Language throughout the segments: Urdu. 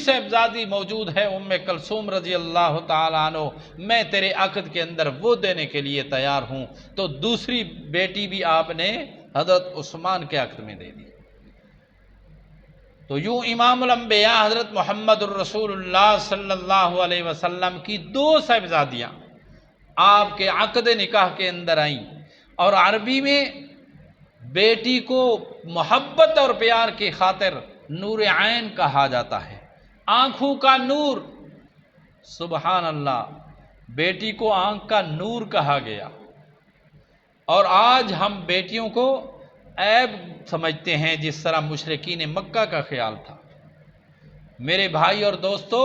صاحبزادی موجود ہے ام کلثوم رضی اللہ تعالیٰ عنہ، میں تیرے عقد کے اندر وہ دینے کے لیے تیار ہوں، تو دوسری بیٹی بھی آپ نے حضرت عثمان کے عقد میں دے دی۔ تو یوں امام الانبیاء حضرت محمد الرسول اللہ صلی اللہ علیہ وسلم کی دو صاحبزادیاں آپ کے عقد نکاح کے اندر آئیں، اور عربی میں بیٹی کو محبت اور پیار کی خاطر نور عین کہا جاتا ہے، آنکھوں کا نور۔ سبحان اللہ، بیٹی کو آنکھ کا نور کہا گیا، اور آج ہم بیٹیوں کو عیب سمجھتے ہیں جس طرح مشرکین مکہ کا خیال تھا۔ میرے بھائی اور دوستو،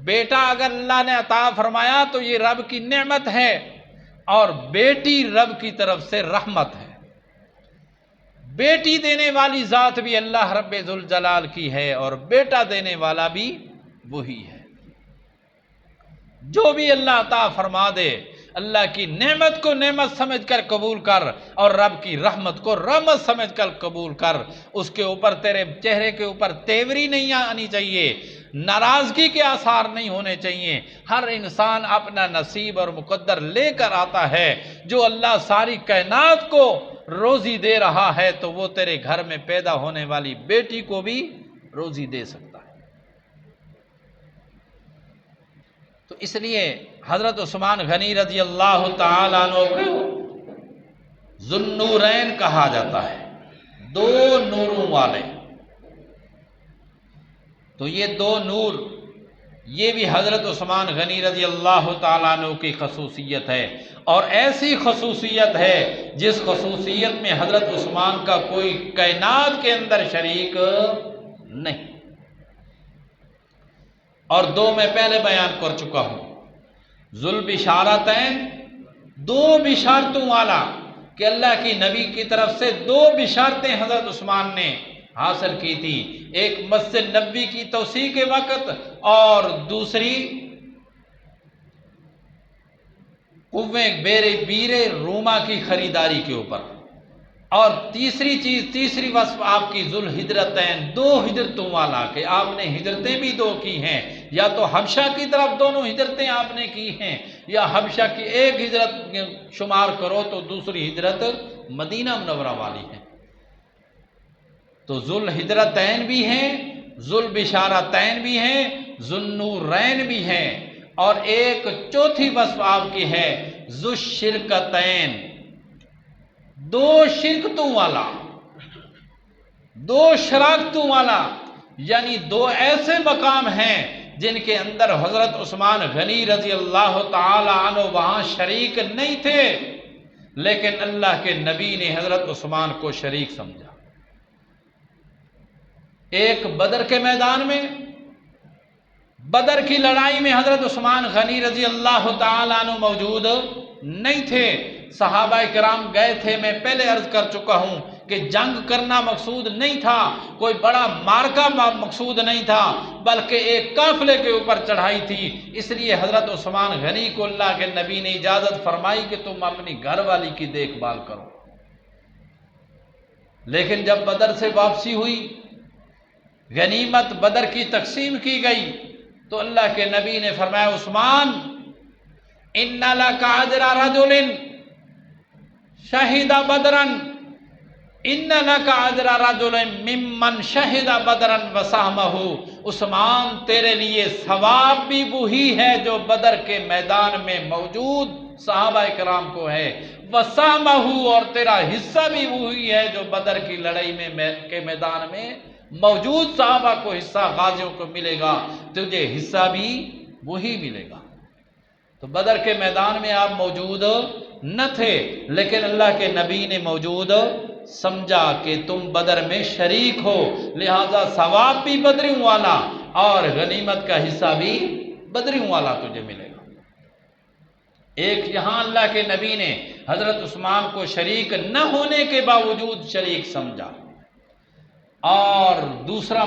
بیٹا اگر اللہ نے عطا فرمایا تو یہ رب کی نعمت ہے، اور بیٹی رب کی طرف سے رحمت ہے۔ بیٹی دینے والی ذات بھی اللہ رب ذوالجلال کی ہے، اور بیٹا دینے والا بھی وہی ہے۔ جو بھی اللہ عطا فرما دے، اللہ کی نعمت کو نعمت سمجھ کر قبول کر، اور رب کی رحمت کو رحمت سمجھ کر قبول کر۔ اس کے اوپر، تیرے چہرے کے اوپر تیوری نہیں آنی چاہیے، ناراضگی کے آثار نہیں ہونے چاہیے۔ ہر انسان اپنا نصیب اور مقدر لے کر آتا ہے۔ جو اللہ ساری کائنات کو روزی دے رہا ہے تو وہ تیرے گھر میں پیدا ہونے والی بیٹی کو بھی روزی دے سکتا ہے۔ تو اس لیے حضرت عثمان غنی رضی اللہ تعالیٰ عنہ کو ذو النورین کہا جاتا ہے، دو نوروں والے۔ تو یہ دو نور، یہ بھی حضرت عثمان غنی رضی اللہ تعالیٰ عنہ کی خصوصیت ہے، اور ایسی خصوصیت ہے جس خصوصیت میں حضرت عثمان کا کوئی کائنات کے اندر شریک نہیں۔ اور دو میں پہلے بیان کر چکا ہوں، ذو البشارتین، دو بشارتوں والا، کہ اللہ کی نبی کی طرف سے دو بشارتیں حضرت عثمان نے حاصل کی تھی، ایک مسجد نبوی کی توسیع کے وقت، اور دوسری قویں بیر روما کی خریداری کے اوپر، اور تیسری چیز، تیسری وصف آپ کی ذو الہجرتین، دو ہجرتوں والا، کہ آپ نے ہجرتیں بھی دو کی ہیں، یا تو حبشہ کی طرف دونوں ہجرتیں آپ نے کی ہیں، یا حبشہ کی ایک ہجرت شمار کرو تو دوسری ہجرت مدینہ منورہ والی ہے۔ تو ذو الہجرتین بھی ہیں، ذو البشارتین بھی ہیں، ذو النورین بھی ہیں، اور ایک چوتھی وصف آپ کی ہے ذو الشرکتین، دو شرکتوں والا، دو شراکتوں والا، یعنی دو ایسے مقام ہیں جن کے اندر حضرت عثمان غنی رضی اللہ تعالی عنہ وہاں شریک نہیں تھے، لیکن اللہ کے نبی نے حضرت عثمان کو شریک سمجھا۔ ایک بدر کے میدان میں، بدر کی لڑائی میں حضرت عثمان غنی رضی اللہ تعالی عنہ موجود نہیں تھے، صحابہ کرام گئے تھے۔ میں پہلے عرض کر چکا ہوں کہ جنگ کرنا مقصود نہیں تھا، کوئی بڑا مارکا مقصود نہیں تھا، بلکہ ایک قافلے کے اوپر چڑھائی تھی۔ اس لیے حضرت عثمان غنی کو اللہ کے نبی نے اجازت فرمائی کہ تم اپنی گھر والی کی دیکھ بھال کرو۔ لیکن جب بدر سے واپسی ہوئی، غنیمت بدر کی تقسیم کی گئی، تو اللہ کے نبی نے فرمایا، عثمان ان لک اجر رجل شہد بدرا، ان لک اجر رجل ممن شہد بدرا وسہمہ، عثمان تیرے لیے ثواب بھی وہی ہے جو بدر کے میدان میں موجود صحابہ کرام کو ہے، وسہمہ، اور تیرا حصہ بھی وہی ہے جو بدر کی لڑائی میں کے میدان میں موجود صحابہ کو حصہ، غازیوں کو ملے گا، تجھے حصہ بھی وہی ملے گا۔ تو بدر کے میدان میں آپ موجود نہ تھے، لیکن اللہ کے نبی نے موجود سمجھا کہ تم بدر میں شریک ہو، لہذا ثواب بھی بدریوں والا اور غنیمت کا حصہ بھی بدریوں والا تجھے ملے گا۔ ایک یہاں اللہ کے نبی نے حضرت عثمان کو شریک نہ ہونے کے باوجود شریک سمجھا، اور دوسرا